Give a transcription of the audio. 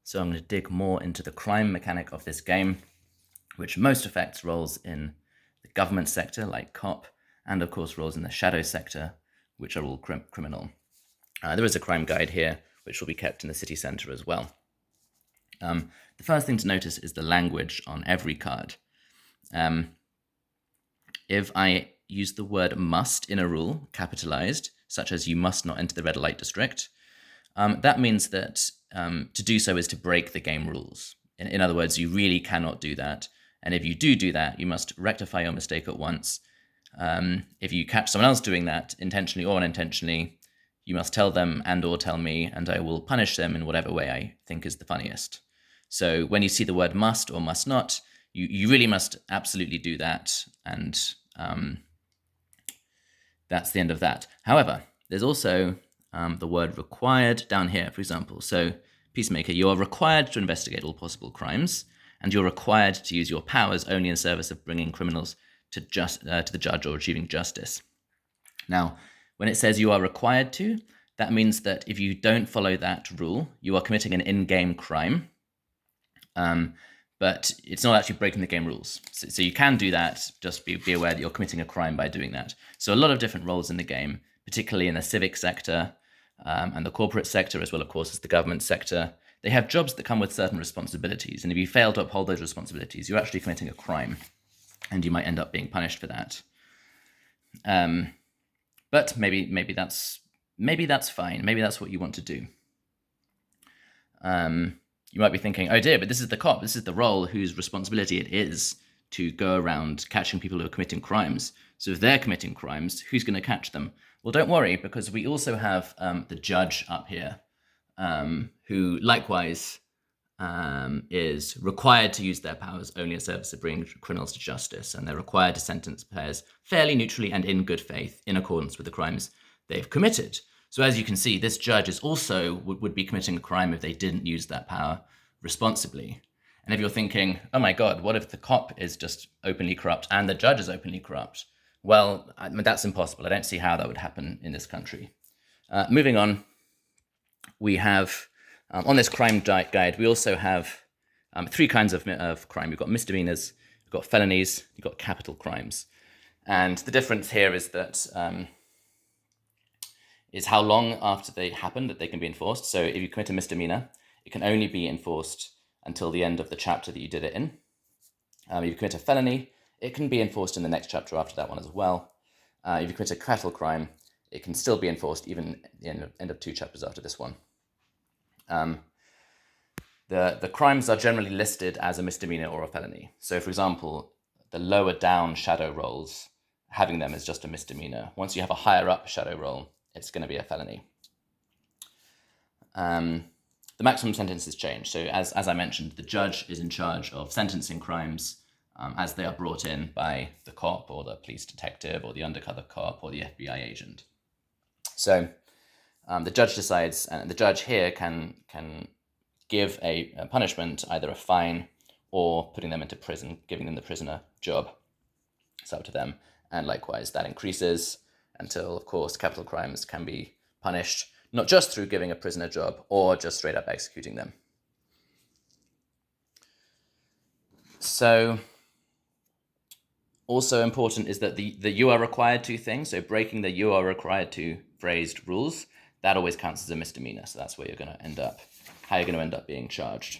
So I'm going to dig more into the crime mechanic of this game, which most affects roles in the government sector, like cop, and of course roles in the shadow sector, which are all criminal. There is a crime guide here, which will be kept in the city centre as well. The first thing to notice is the language on every card. If I use the word must in a rule, capitalized, such as you must not enter the red light district, that means that to do so is to break the game rules. In other words, you really cannot do that. And if you do that, you must rectify your mistake at once. If you catch someone else doing that, intentionally or unintentionally, you must tell them and or tell me, and I will punish them in whatever way I think is the funniest. So when you see the word must or must not, you really must absolutely do that, and that's the end of that. However, there's also the word required down here, for example. So, Peacemaker, you are required to investigate all possible crimes, and you're required to use your powers only in service of bringing criminals to the judge or achieving justice. Now, when it says you are required to, that means that if you don't follow that rule, you are committing an in-game crime. But it's not actually breaking the game rules. So you can do that, just be aware that you're committing a crime by doing that. So a lot of different roles in the game, particularly in the civic sector and the corporate sector, as well, of course, as the government sector. They have jobs that come with certain responsibilities. And if you fail to uphold those responsibilities, you're actually committing a crime. And you might end up being punished for that. But maybe that's fine. Maybe that's what you want to do. You might be thinking, oh dear, but this is the cop. This is the role whose responsibility it is to go around catching people who are committing crimes. So if they're committing crimes, who's going to catch them? Well, don't worry, because we also have the judge up here, who likewise is required to use their powers only in service of bringing criminals to justice. And they're required to sentence players fairly, neutrally, and in good faith in accordance with the crimes they've committed. So as you can see, this judge is also would be committing a crime if they didn't use that power responsibly. And if you're thinking, oh my God, what if the cop is just openly corrupt and the judge is openly corrupt? Well, that's impossible. I don't see how that would happen in this country. Moving on, we have, on this crime guide, we also have three kinds of crime. We've got misdemeanors, we've got felonies, we've got capital crimes. And the difference here is that is how long after they happen that they can be enforced. So if you commit a misdemeanor, it can only be enforced until the end of the chapter that you did it in. If you commit a felony, it can be enforced in the next chapter after that one as well. If you commit a capital crime, it can still be enforced even at the end of 2 chapters after this one. The crimes are generally listed as a misdemeanor or a felony. So for example, the lower down shadow roles, having them is just a misdemeanor. Once you have a higher up shadow role, it's going to be a felony. The maximum sentence is changed. So as I mentioned, the judge is in charge of sentencing crimes as they are brought in by the cop or the police detective or the undercover cop or the FBI agent. So the judge decides, and the judge here can give a punishment, either a fine or putting them into prison, giving them the prisoner job. It's up to them. And likewise, that increases until, of course, capital crimes can be punished, not just through giving a prisoner job or just straight up executing them. So also important is that the you are required to thing, so breaking the you are required to phrased rules, that always counts as a misdemeanor. So that's where you're going to end up, how you're going to end up being charged.